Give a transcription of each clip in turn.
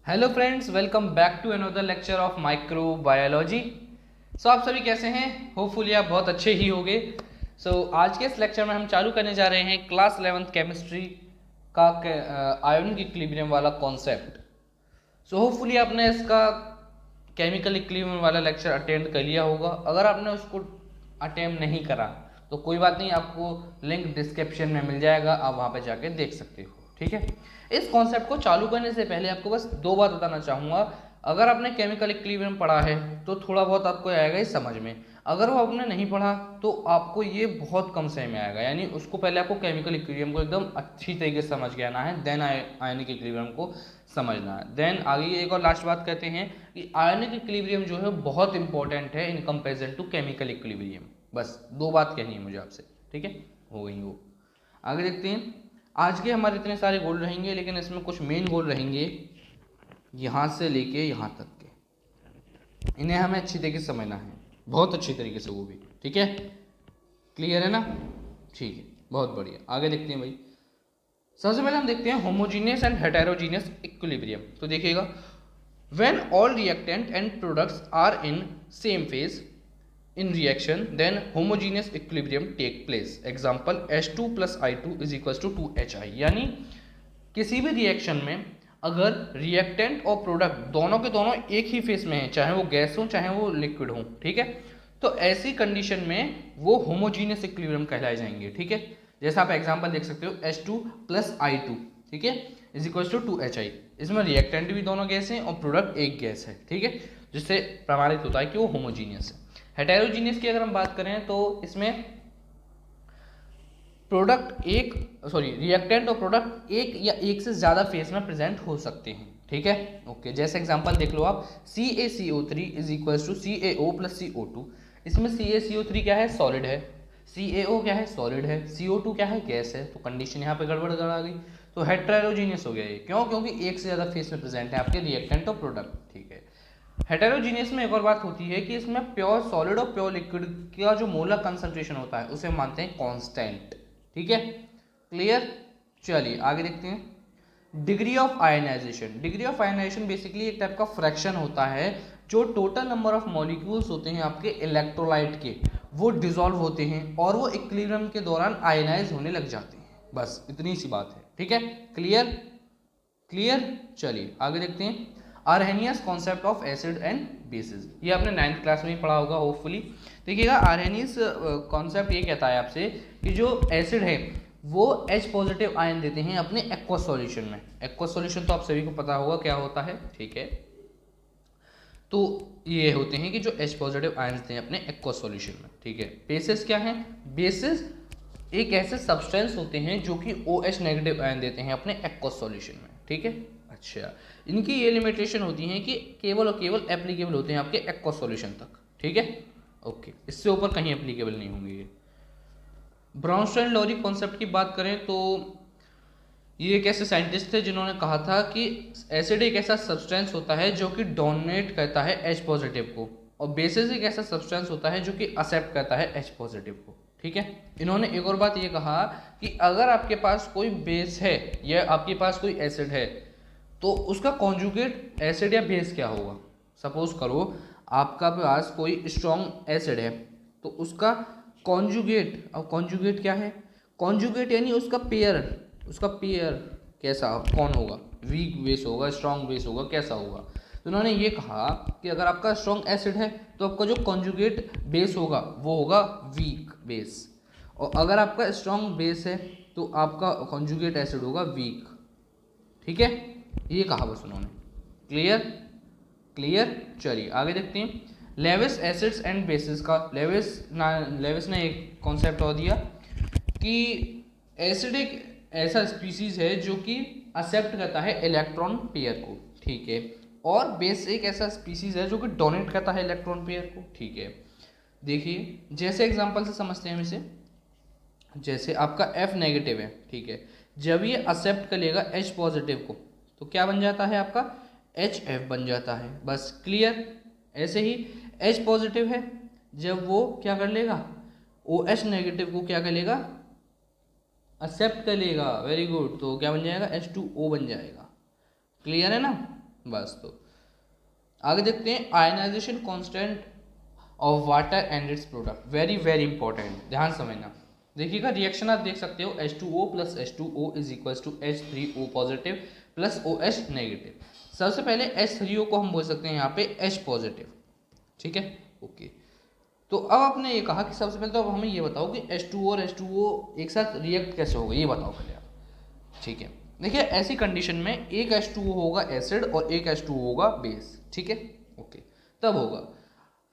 Hello friends, welcome back to another lecture of microbiology. आप सभी कैसे हैं? होपफुली आप बहुत अच्छे ही होंगे। आज के इस लेक्चर में हम चालू करने जा रहे हैं क्लास 11th केमिस्ट्री का आयोनिक इक्विलिब्रियम वाला कॉन्सेप्ट। होपफुली आपने इसका केमिकल इक्विलिब्रियम वाला लेक्चर अटेंड कर लिया होगा। अगर आपने उसको अटेम्प्ट नहीं करा तो कोई बात नहीं, आपको लिंक डिस्क्रिप्शन में मिल जाएगा, आप वहाँ पे जाके देख सकते हो। ठीक है, इस कॉन्सेप्ट को चालू करने से पहले आपको बस दो बात बताना चाहूँगा। अगर आपने केमिकल इक्विलिब्रियम पढ़ा है तो थोड़ा बहुत आपको आएगा ही समझ में। अगर वो आपने नहीं पढ़ा तो आपको ये बहुत कम समय में आएगा। यानी उसको पहले आपको केमिकल इक्विलिब्रियम को एकदम अच्छी तरीके से समझ के आना है, देन आयनिक इक्विलिब्रियम को समझना है। देन आगे एक और लास्ट बात कहते हैं कि आयनिक इक्विलिब्रियम जो है बहुत इंपॉर्टेंट है in comparison to chemical equilibrium. बस दो बात कहनी है मुझे आपसे। ठीक है, हो गई वो। आगे देखते हैं। आज के हमारे इतने सारे गोल रहेंगे, लेकिन इसमें कुछ मेन गोल रहेंगे यहाँ से लेके यहाँ तक के। इन्हें हमें अच्छी तरीके से समझना है, बहुत अच्छी तरीके से, वो भी। ठीक है, क्लियर है ना? ठीक है, बहुत बढ़िया। आगे देखते हैं भाई। सबसे पहले हम देखते हैं होमोजीनियस एंड हेटेरोजीनियस इक्विलिब्रियम। तो देखिएगा, when all reactant and products are in same phase in reaction then homogeneous equilibrium take place. Example, H2 plus I2 is equals to 2HI। यानी किसी भी रिएक्शन में अगर रिएक्टेंट और प्रोडक्ट दोनों के दोनों एक ही फेस में हैं, चाहे वो गैस हो चाहे वो लिक्विड हो, ठीक है, तो ऐसी कंडीशन में वो होमोजीनियस इक्विलिब्रियम कहलाए जाएंगे। ठीक है, जैसा आप एग्जांपल देख सकते हो, H2 प्लस I2, ठीक है, इज इक्वल्स टू 2HI। इसमें रिएक्टेंट भी दोनों गैस हैं और प्रोडक्ट एक गैस है। ठीक है, जिससे प्रमाणित होता है कि वो होमोजीनियस है। हेटेरोजीनियस की अगर हम बात करें तो इसमें प्रोडक्ट एक रिएक्टेंट और प्रोडक्ट एक या एक से ज़्यादा फेस में प्रेजेंट हो सकते हैं। ठीक है, ओके। जैसे एग्जांपल देख लो आप, CaCO3 is equals to CaO plus CO2। इसमें CaCO3 क्या है? सॉलिड है। CaO क्या है? सॉलिड है। CO2 क्या है? गैस है। तो कंडीशन यहाँ पे गड़बड़ आ गई, तो हेटेरोजीनियस हो गया ये। क्यों? क्योंकि एक से ज़्यादा फेस में प्रेजेंट है आपके रिएक्टेंट और प्रोडक्ट। ठीक है, हेटेरोजीनियस में एक और बात होती है कि इसमें प्योर सॉलिड और प्योर लिक्विड का जो मोलर कंसंट्रेशन होता है उसे मानते हैं कांस्टेंट। ठीक है, क्लियर? चलिए आगे देखते हैं। Degree of ionization. Degree of ionization basically एक टाइप का फ्रैक्शन होता है जो टोटल नंबर ऑफ मॉलिक्यूल्स होते हैं आपके इलेक्ट्रोलाइट के, वो डिसॉल्व होते हैं और वो इक्विलिब्रियम के दौरान आयनाइज होने लग जाते हैं। बस इतनी सी बात है। ठीक है, क्लियर? क्लियर। चलिए आगे देखते हैं। Arrhenius concept of acid and bases, ये आपने 9th क्लास में ही पढ़ा होगा होपफुली। देखिएगा, आर्हेनियस कॉन्सेप्ट ये कहता है आपसे कि जो एसिड है वो H पॉजिटिव आयन देते हैं अपने एक्वस सॉल्यूशन में। एक्वस सॉल्यूशन तो आप सभी को पता होगा क्या होता है। ठीक है, तो ये होते हैं कि जो H पॉजिटिव आयन देते हैं अपने एक्वस सॉल्यूशन में। ठीक है, बेसिस क्या है? बेसिस एक ऐसे सब्सटेंस होते हैं जो कि OH नेगेटिव आयन देते हैं अपने एक्वस सॉल्यूशन में। ठीक है, अच्छा, इनकी ये लिमिटेशन होती है कि केवल और केवल एप्लीकेबल होते हैं आपके एक्वस सॉल्यूशन तक। ठीक है, ओके, इससे ऊपर कहीं एप्लीकेबल नहीं होंगे ये। ब्राउनस्टाइन लॉरी कॉन्सेप्ट की बात करें तो ये एक ऐसे साइंटिस्ट थे जिन्होंने कहा था कि एसिड एक ऐसा सब्सटेंस होता है जो कि डोमिनेट करता है H पॉजिटिव को, और बेसिस एक ऐसा सब्सटेंस होता है जो कि एक्सेप्ट करता है H पॉजिटिव को। ठीक है, इन्होंने एक और बात ये कहा कि अगर आपके पास कोई बेस है या आपके पास कोई एसिड है तो उसका कॉन्जुगेट एसिड या बेस क्या होगा। सपोज करो आपका पास कोई स्ट्रॉन्ग एसिड है तो उसका कॉन्जुगेट, अब कॉन्जुगेट क्या है? कॉन्जुगेट यानी उसका पेयर, उसका पेयर कैसा कौन होगा? वीक बेस होगा, स्ट्रॉन्ग बेस होगा, कैसा होगा? तो उन्होंने ये कहा कि अगर आपका स्ट्रॉन्ग एसिड है तो आपका जो कॉन्जुगेट बेस होगा वो होगा वीक बेस, और अगर आपका स्ट्रॉन्ग बेस है तो आपका कॉन्जुगेट एसिड होगा वीक। ठीक है, ये कहा बस उन्होंने। क्लियर? क्लियर। चलिए आगे देखते हैं। लेविस एसिड्स एंड बेसिस का, लेविस ने एक कॉन्सेप्ट और दिया कि एसिड एक ऐसा स्पीसीज है जो कि एक्सेप्ट करता है इलेक्ट्रॉन पेयर को। ठीक है, और बेस एक ऐसा स्पीसीज है जो कि डोनेट करता है इलेक्ट्रॉन पेयर को। ठीक है, देखिए जैसे एग्जांपल से समझते हैं हम इसे। जैसे आपका F नेगेटिव है, ठीक है, जब ये एक्सेप्ट कर लेगा H पॉजिटिव को तो क्या बन जाता है आपका? HF बन जाता है। बस क्लियर। ऐसे ही H पॉजिटिव है, जब वो क्या कर लेगा? OH नेगेटिव को क्या कर लेगा? एक्सेप्ट कर लेगा। वेरी गुड, तो क्या बन जाएगा? H2O बन जाएगा। क्लियर है ना? बस तो आगे देखते हैं ionization constant of water and its product, very very important, ध्यान समझना। देखिएगा रिएक्शन आप देख सकते हो H2O प्लस H2O is equal to H3O positive plus OH negative. सबसे पहले H3O को हम बोल सकते हैं यहाँ पे H पॉजिटिव, ठीक है, ओके। तो अब आपने ये कहा कि सबसे पहले तो अब हमें ये बताओ कि H2O और H2O एक साथ रिएक्ट कैसे होगा, ये बताओ पहले आप, ठीक है। देखिए ऐसी कंडीशन में एक H2O होगा एसिड और एक H2O होगा बेस, ठीक है, ओके। तब होगा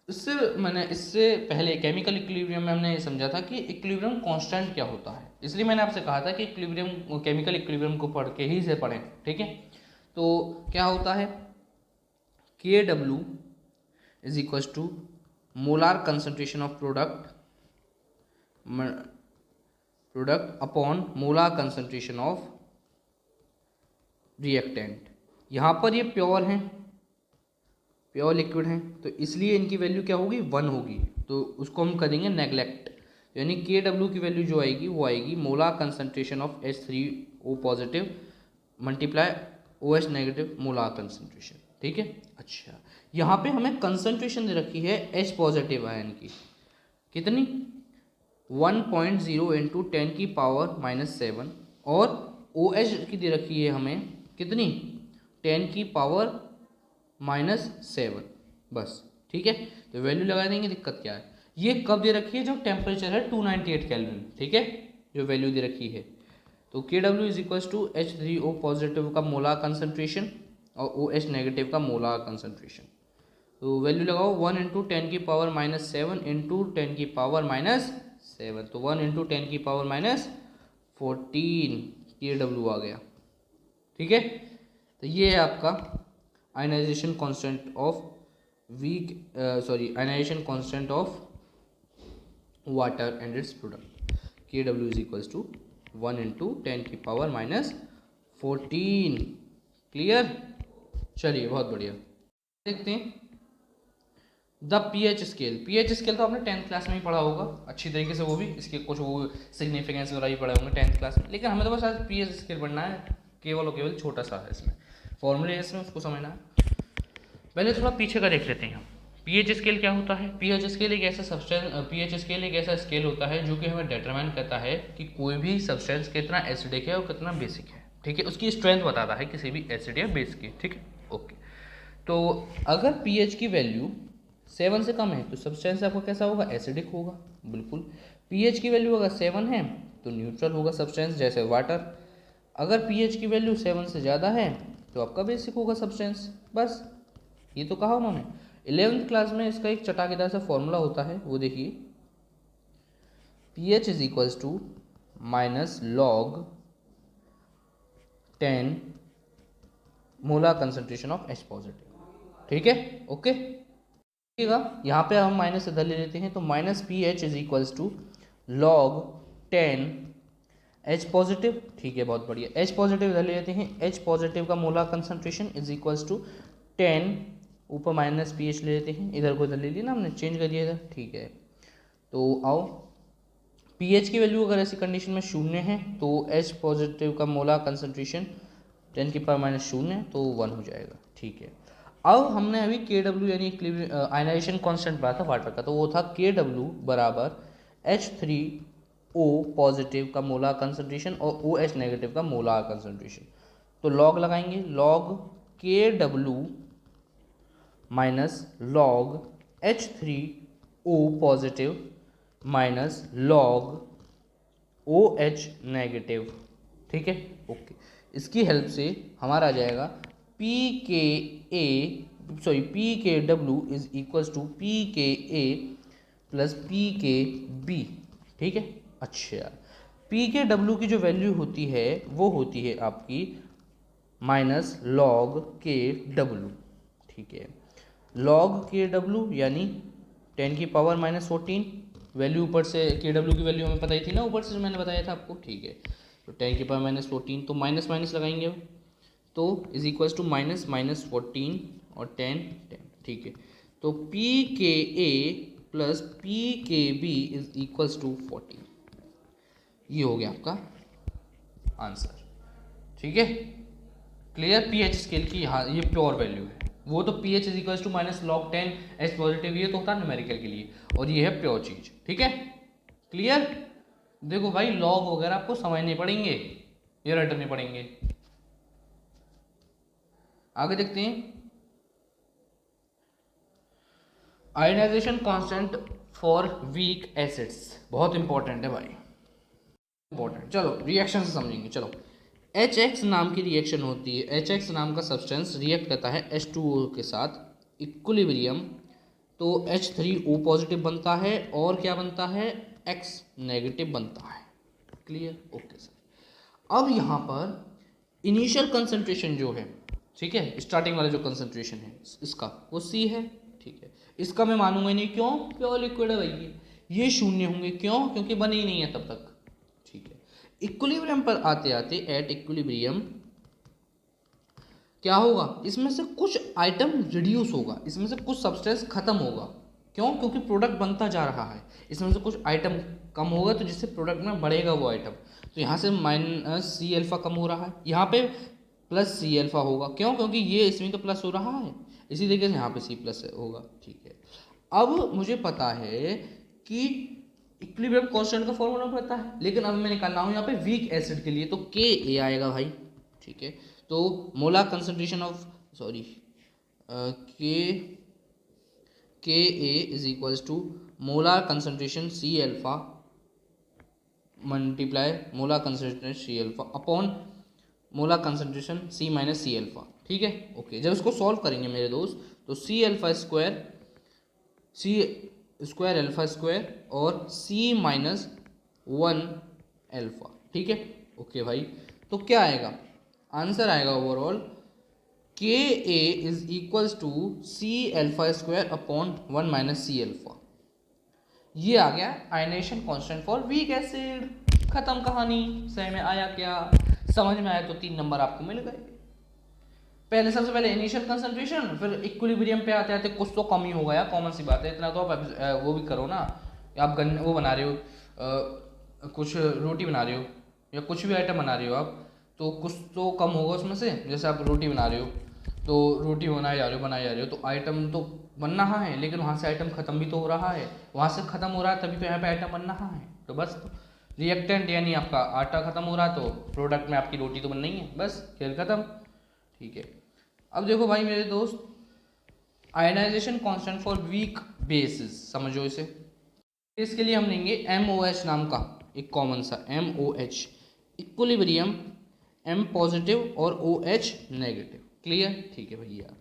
इससे पहले केमिकल इक्विलिब्रियम में हमने ये समझा था कि इक्विलिब्रियम कांस्टेंट क्या होता है, इसलिए मैंने आपसे कहा था कि इक्विलिब्रियम केमिकल इक्विलिब्रियम को पढ़ के ही से पढ़ें, ठीक है। तो क्या होता है Kw is equal to molar concentration of product upon molar concentration of reactant. यहाँ पर ये प्योर हैं, प्योर लिक्विड हैं, तो इसलिए इनकी वैल्यू क्या होगी 1 होगी, तो उसको हम करेंगे नेगलेक्ट, यानी Kw की वैल्यू जो आएगी वो आएगी molar concentration of H3O positive multiply OH negative molar concentration, ठीक है। अच्छा यहाँ पे हमें कंसंट्रेशन दे रखी है H पॉजिटिव आयन की, कितनी 1.0 इंटू 10 की पावर -7, और OH की दे रखी है हमें कितनी 10 की पावर -7, बस, ठीक है। तो वैल्यू लगा देंगे, दिक्कत क्या है। ये कब दे रखी है, जब टेम्परेचर है 298 केल्विन, ठीक है, जो वैल्यू दे रखी है। तो Kw is equal to H3O positive का मोलार कंसंट्रेशन और OH नेगेटिव का मोलार कंसंट्रेशन। तो वैल्यू लगाओ 1 इंटू 10 की पावर -7 इंटू 10 की पावर -7, तो 1 इंटू 10 की पावर -14 Kw आ गया, ठीक है। तो ये है आपका ionization constant of ionization constant of water and its product. Kw is equal to 1 into 10 की पावर -14, क्लियर। चलिए बहुत बढ़िया, देखते हैं the pH scale. PH scale तो आपने 10th क्लास में ही पढ़ा होगा अच्छी तरीके से, वो भी इसके कुछ वो सिग्निफिकेंस वगैरह ही पढ़े होंगे 10th क्लास में, लेकिन हमें तो बस आज पीएच स्केल पढ़ना है, केवल और केवल छोटा सा है इसमें फॉर्मूले है, इसमें उसको समझना है। पहले थोड़ा पीछे का देख लेते हैं हम। पीएच स्केल क्या होता है। पीएच स्केल एक ऐसा पीएच स्केल एक ऐसा स्केल होता है जो कि हमें डिटरमाइन करता है कि कोई भी सब्सटेंस कितना एसिडिक है और कितना बेसिक है, ठीक है, उसकी स्ट्रेंथ बताता है किसी भी एसिड या बेस की, ठीक है, ओके। तो अगर पीएच की वैल्यू 7 से कम है तो सब्सटेंस आपका कैसा होगा, एसिडिक होगा, बिल्कुल। पीएच की वैल्यू अगर 7 है तो न्यूट्रल होगा सब्सटेंस, जैसे वाटर। अगर पीएच की वैल्यू 7 से ज़्यादा है तो आपका बेसिक होगा सब्सटेंस, बस ये तो कहा उन्होंने। 11th क्लास में इसका एक चटाकेदार सा फॉर्मूला होता है, वो देखिए, pH is equals to -log 10 molar concentration of H positive, ठीक है, ओके। यहाँ पे हम माइनस इधर ले लेते हैं, तो -pH is equals to log 10 H positive, ठीक है, बहुत बढ़िया। H पॉजिटिव इधर ले लेते हैं, H पॉजिटिव का molar concentration is equals to 10 ऊपर -pH ले लेते हैं, इधर को इधर ले लिया ना हमने, चेंज कर दिया इधर, ठीक है। तो आओ pH की वैल्यू अगर ऐसी कंडीशन में 0 है तो H पॉजिटिव का मोलर कंसंट्रेशन 10 की पावर -0 तो 1 हो जाएगा, ठीक है। अब हमने अभी Kw यानी आयनाइजेशन कांस्टेंट पाया था वाटर का, तो वो था Kw बराबर H3O पॉजिटिव का मोलर कंसंट्रेशन और OH नेगेटिव का मोलर कंसंट्रेशन। तो लॉग लगाएंगे, log Kw minus log H3O positive minus log OH negative, ठीक है, ओके। इसकी हेल्प से हमारा आ जाएगा PKW is equals to PKA plus PKB, ठीक है। अच्छा, PKW की जो वैल्यू होती है वो होती है आपकी -log KW, ठीक है। log KW यानी 10 की पावर -14, वैल्यू ऊपर से KW की वैल्यू हमें पता ही थी ना ऊपर से जो मैंने बताया था आपको, ठीक है। तो 10 की पावर -14, तो माइनस माइनस लगाएंगे अब, तो इज इक्वल्स टू -14 और 10, ठीक है। तो PKA plus PKB is equals to 14, ये हो गया आपका आंसर, ठीक है। क्लियर, पीएच स्केल की यहाँ ये प्योर वैल्यू है। वो तो pH is equal to -log10 H positive, ये तो होता है न्यूमेरिकल के लिए, और ये है प्योर चीज। ठीक है, क्लियर। देखो भाई लॉग वगैरह आपको समझने पड़ेंगे, ये रटने पड़ेंगे। आगे देखते हैं, ionization constant for weak acids, बहुत इंपॉर्टेंट है भाई, इंपॉर्टेंट। चलो रिएक्शन से समझेंगे। चलो HX नाम की रिएक्शन होती है, HX नाम का सब्सटेंस रिएक्ट करता है H2O के साथ, इक्विलिब्रियम, तो H3O पॉजिटिव बनता है और क्या बनता है, X नेगेटिव बनता है। Clear, okay sir. अब यहाँ पर इनिशियल कंसंट्रेशन जो है, ठीक है, स्टार्टिंग वाला जो कंसंट्रेशन है इसका, वो C है। ठीक है, इसका मैं मानूंगा नहीं, क्यों, प्योर लिक्विड है भाई, ये शून्य होंगे, क्यों, क्योंकि बने ही नहीं है तब तक। ठीक है, इक्विलिब्रियम पर आते आते, एट इक्विलिब्रियम क्या होगा, इसमें से कुछ आइटम रिड्यूस होगा, इसमें से कुछ सब्सटेंस खत्म होगा, क्यों, क्योंकि प्रोडक्ट बनता जा रहा है, इसमें से कुछ आइटम कम होगा, तो जिससे प्रोडक्ट में बढ़ेगा वो आइटम। तो यहाँ से -C अल्फा कम हो रहा है, यहाँ पे +C अल्फा होगा, क्यों, क्योंकि ये इसमें तो प्लस हो रहा है, इसी तरीके से यहाँ पे C प्लस होगा। ठीक है, अब मुझे पता है कि इक्विलिब्रियम कांस्टेंट का फॉर्मूला पता है, लेकिन अब मैं निकाल रहा हूँ यहाँ पे वीक एसिड के लिए, तो Ka आएगा भाई। ठीक है, तो molar concentration of sorry Ka is equals to molar concentration C alpha multiply molar concentration C alpha upon molar concentration C minus C alpha. ठीक है, ओके। जब इसको सॉल्व करेंगे मेरे दोस्त, तो C alpha square, C square alpha square और C minus 1 alpha. ठीक है, ओके भाई। तो क्या आएगा, आंसर आएगा overall Ka is equals to C alpha square upon 1 minus C alpha. ये आ गया ionization constant for weak acid. खत्म कहानी। सही में आया क्या, समझ में आया तो 3 नंबर आपको मिल गए। पहले सबसे पहले इनिशियल कंसंट्रेशन, फिर इक्विलिब्रियम पे आते आते कुछ तो कम ही होगा यार, कॉमन सी बात है। इतना तो आप वो भी करो ना, आप वो बना रहे हो, कुछ रोटी बना रहे हो या कुछ भी आइटम बना रहे हो आप, तो कुछ तो कम होगा उसमें से। जैसे आप रोटी बना रहे हो, तो रोटी बनाए जा रहे हो तो आइटम तो बन रहा है, लेकिन वहाँ से आइटम खत्म भी तो हो रहा है, वहाँ से खत्म हो रहा है तभी तो यहाँ पे आइटम बन रहा है। तो बस रिएक्टेंट यानी आपका आटा खत्म हो रहा है, तो प्रोडक्ट में आपकी रोटी तो बन नहीं है, बस खेल खत्म। ठीक है, अब देखो भाई मेरे दोस्त, ionization constant for weak bases, समझो इसे। इसके लिए हम लेंगे MOH नाम का एक कॉमन सा MOH, इक्विलिब्रियम M पॉजिटिव और OH नेगेटिव। क्लियर, ठीक है भैया।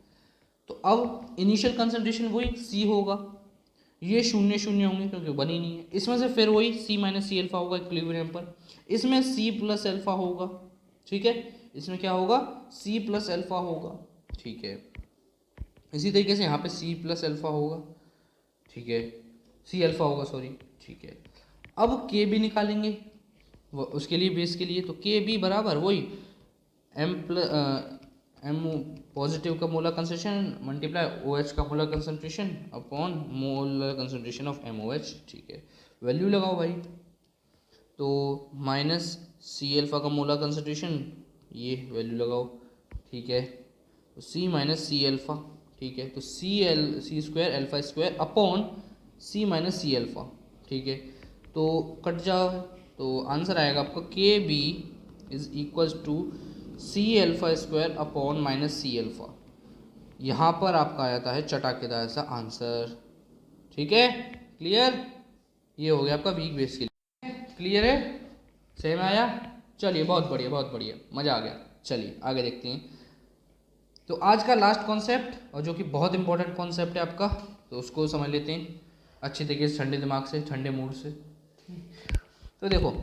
तो अब इनिशियल कंसंट्रेशन वही C होगा, ये शून्य शून्य होंगे क्योंकि बनी नहीं है। इसमें से फिर वही C माइनस C अल्फा होगा इक्विलिब्रियम पर, इसमें C प्लस अल्फा होगा। ठीक है, इसमें क्या होगा, C प्लस अल्फा होगा। ठीक है, इसी तरीके से यहाँ पे C प्लस अल्फा होगा। ठीक है, C अल्फा होगा सॉरी। ठीक है, अब K भी निकालेंगे उसके लिए, बेस के लिए, तो K भी बराबर वही M पॉजिटिव का मोलर कंसंट्रेशन मल्टीप्लाई OH का molar concentration upon molar concentration of MOH। ठीक है, वैल्यू लगाओ भाई, तो माइनस C अल्फा का मोलर कंसंट्रेशन, ये वैल्यू लगाओ। ठीक है, तो C माइनस C अल्फा। ठीक है, तो C square alpha square upon C minus C alpha. ठीक है, तो कट जाओ, तो आंसर आएगा आपका KB is equals to C alpha square upon minus C alpha. यहाँ पर आपका आ जाता है चटाकेदार सा आंसर। ठीक है, क्लियर, ये हो गया आपका वीक बेस के लिए। क्लियर है, सही में आया। चलिए, बहुत बढ़िया बहुत बढ़िया, मज़ा आ गया। चलिए आगे देखते हैं। तो आज का लास्ट कॉन्सेप्ट, और जो कि बहुत इंपॉर्टेंट कॉन्सेप्ट है आपका, तो उसको समझ लेते हैं अच्छी तरीके से, ठंडे दिमाग से, ठंडे मूड से। तो देखो,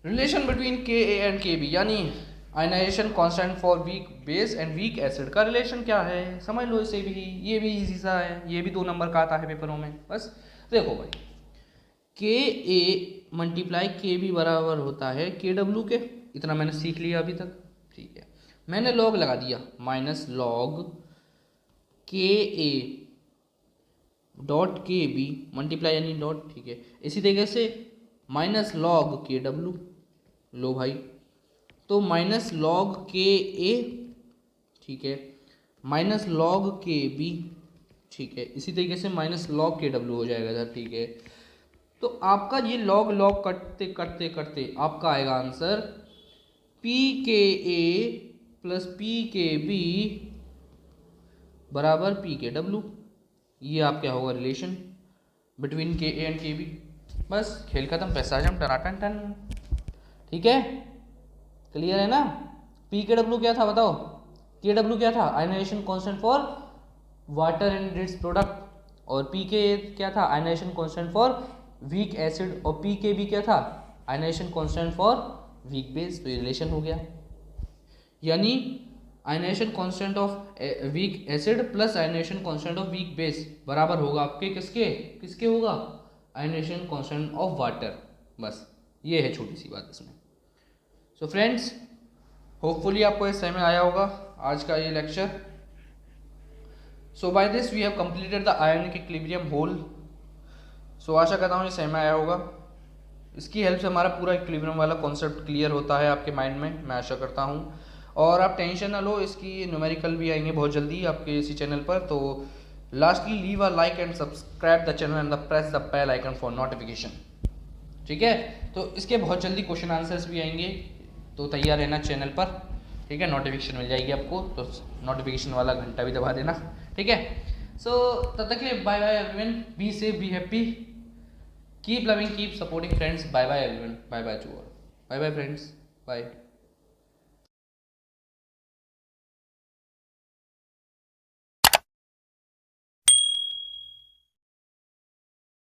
relation between Ka and Kb, यानी ionization constant for weak base and weak acid का रिलेशन क्या है, समझ लो इसे भी। ये भी इजी सा है, ये भी 2 नंबर का आता है पेपरों में। बस देखो भाई, Ka मल्टीप्लाई Kb बराबर होता है Kw के, इतना मैंने सीख लिया अभी तक। ठीक है, मैंने लॉग लगा दिया, minus log Ka dot Kb multiply यानी डॉट। ठीक है, इसी तरीके से माइनस लॉग Kw, लो भाई, तो माइनस लॉग Ka ठीक है, माइनस लॉग के बी, ठीक है, इसी तरीके से माइनस लॉग के डब्ल्यू हो जाएगा इधर, ठीक है। तो आपका ये लॉग लॉग करते करते करते आपका आएगा आंसर पी के ए प्लस पी के बी बराबर पी के डब्ल्यू। ये आप क्या होगा रिलेशन बिटवीन के ए एंड के बी। बस खेल खत्म, पैसा जम टनाटन टन। ठीक है, क्लियर है ना। पी के डब्ल्यू क्या था बताओ, के डब्ल्यू क्या था, ionization constant for water and its product, और पी के क्या था, ionization constant for weak acid, और पी के बी क्या था, ionization constant for weak base. तो ये रिलेशन हो गया, यानी ionization constant of weak acid plus ionization constant of weak base बराबर होगा आपके किसके, किसके होगा, आयनाइजेशन कांस्टेंट ऑफ वाटर। बस ये है छोटी सी बात इसमें। सो फ्रेंड्स, होपफुली आपको इस समय आया होगा आज का ये lecture. So by this we have completed the ionic equilibrium whole. So आशा करता हूँ ये समय आया होगा। इसकी हेल्प से हमारा पूरा इक्विलिब्रियम वाला कॉन्सेप्ट क्लियर होता है आपके माइंड में, मैं आशा करता हूँ। और आप टेंशन ना लो, इसकी न्यूमेरिकल भी आएंगे बहुत जल्दी आपके इसी चैनल पर। तो lastly leave a like and subscribe the channel and press the bell icon for notification. ठीक है, तो इसके बहुत जल्दी क्वेश्चन आंसर्स भी आएंगे, तो तैयार रहना चैनल पर। ठीक है, नोटिफिकेशन मिल जाएगी आपको, तो नोटिफिकेशन वाला घंटा भी दबा देना। ठीक है, सो तब तक के लिए bye bye everyone, be safe, be happy, keep loving, keep supporting friends. Bye bye everyone, bye bye to all, bye bye friends, bye.